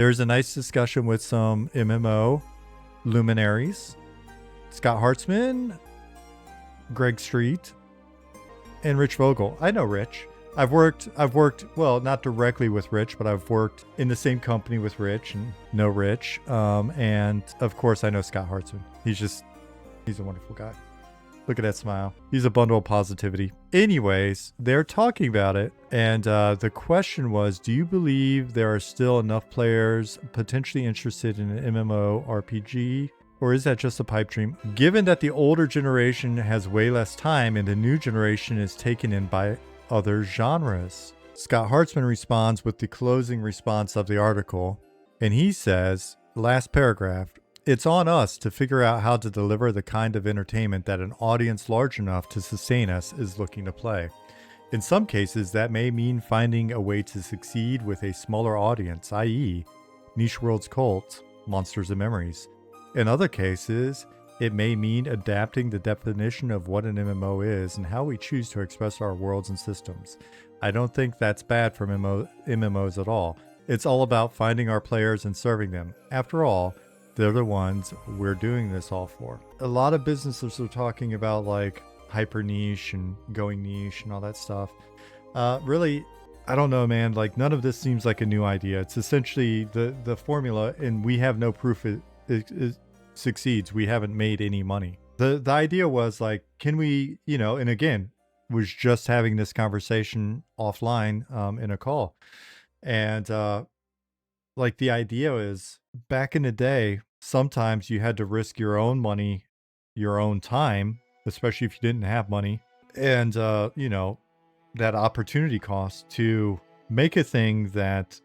There's a nice discussion with some MMO luminaries. Scott Hartzman, Greg Street, and Rich Vogel. I know Rich. I've worked, well, not directly with Rich, but I've worked in the same company with Rich and know Rich. And of course I know Scott Hartzman. He's a wonderful guy. Look at that smile. He's a bundle of positivity. Anyways, they're talking about it. And the question was, do you believe there are still enough players potentially interested in an MMORPG? Or is that just a pipe dream? Given that the older generation has way less time and the new generation is taken in by other genres. Scott Hartzman responds with the closing response of the article. And he says, last paragraph, it's on us to figure out how to deliver the kind of entertainment that an audience large enough to sustain us is looking to play. In some cases, that may mean finding a way to succeed with a smaller audience, i.e., Niche Worlds Cult, Monsters and Memories. In other cases, it may mean adapting the definition of what an MMO is and how we choose to express our worlds and systems. I don't think that's bad for MMOs at all. It's all about finding our players and serving them. After all, they're the ones we're doing this all for. A lot of businesses are talking about like hyper niche and going niche and all that stuff. Really, I don't know, man. Like none of this seems like a new idea. It's essentially the formula, and we have no proof it succeeds. We haven't made any money. The idea was like, can we, and again, was just having this conversation offline in a call. And like the idea is back in the day, sometimes you had to risk your own money, your own time, especially if you didn't have money. And, that opportunity cost to make a thing that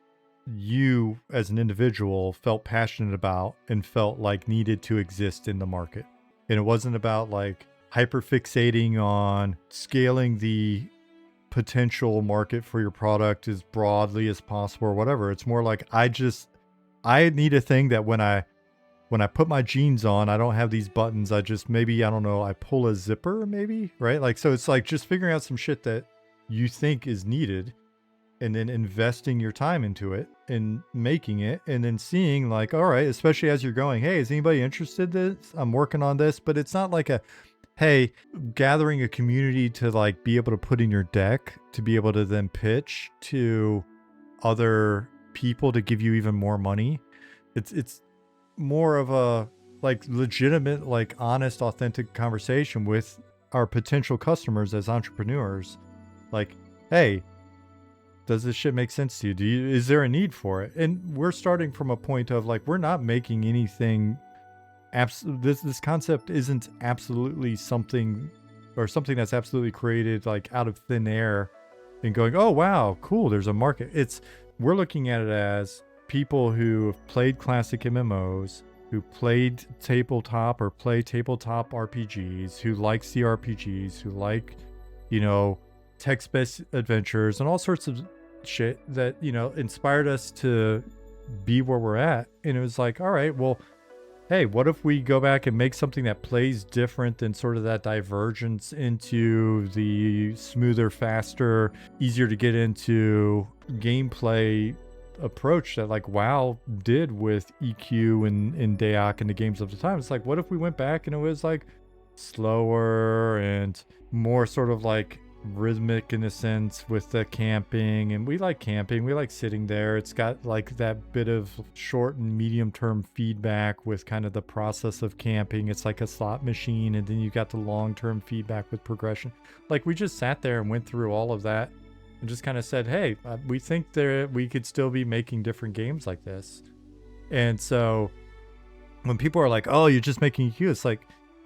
you as an individual felt passionate about and felt like needed to exist in the market. And it wasn't about like hyper fixating on scaling the potential market for your product as broadly as possible or whatever. It's more like I need a thing that when I put my jeans on, I don't have these buttons. I just I pull a zipper maybe, right? Like, so it's like just figuring out some shit that you think is needed and then investing your time into it and making it and then seeing like, all right, especially as you're going, hey, is anybody interested in this? I'm working on this, but it's not like hey, gathering a community to like be able to put in your deck to be able to then pitch to other people to give you even more money. It's more of a like legitimate, like honest, authentic conversation with our potential customers as entrepreneurs. Like, hey, does this shit make sense to you? Is there a need for it? And we're starting from a point of like, we're not making anything. This concept isn't absolutely something that's absolutely created like out of thin air and going, oh wow, cool, there's a market. We're looking at it as people who have played classic MMOs, who played tabletop or play tabletop RPGs, who like CRPGs, who like, text-based adventures and all sorts of shit that, inspired us to be where we're at. And it was like, all right, well, hey, what if we go back and make something that plays different than sort of that divergence into the smoother, faster, easier to get into gameplay approach that like WoW did with EQ and Dayak and the games of the time. It's like, what if we went back and it was like slower and more sort of like rhythmic in a sense with the camping? And we like camping, we like sitting there. It's got like that bit of short and medium term feedback with kind of the process of camping. It's like a slot machine, and then you got the long term feedback with progression. Like we just sat there and went through all of that and just kind of said, hey, we think we could still be making different games like this. And so when people are like, oh, you're just making EQ, it's like,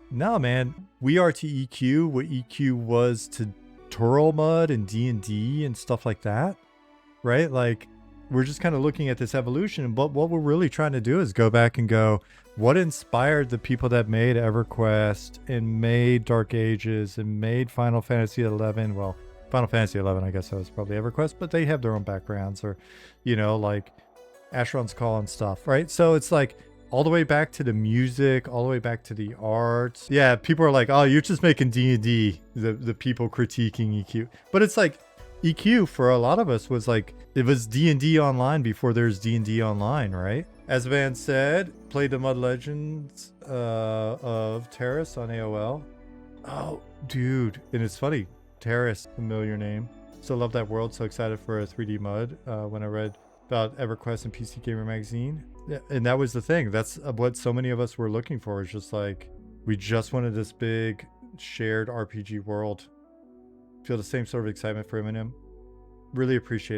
no, man, we are to EQ what EQ was to Turtle Mud and D&D and stuff like that, right? Like we're just kind of looking at this evolution, but what we're really trying to do is go back and go, what inspired the people that made EverQuest and made Dark Ages and made Final Fantasy 11? Well, Final Fantasy 11, I guess that was probably EverQuest, but they have their own backgrounds, or like Asheron's Call and stuff, right? So it's like all the way back to the music, all the way back to the art. Yeah, people are like, oh, you're just making D&D, the people critiquing EQ. But it's like, EQ for a lot of us was like, it was D&D online before there's D&D online, right? As Van said, played the Mud Legends of Terrace on AOL. Oh, dude. And it's funny. Terrace, familiar name. So love that world. So excited for a 3D Mud when I read about EverQuest and PC Gamer Magazine. Yeah, and that was the thing. That's what so many of us were looking for. Is just like, we just wanted this big shared RPG world. Feel the same sort of excitement for Eminem. Really appreciate it.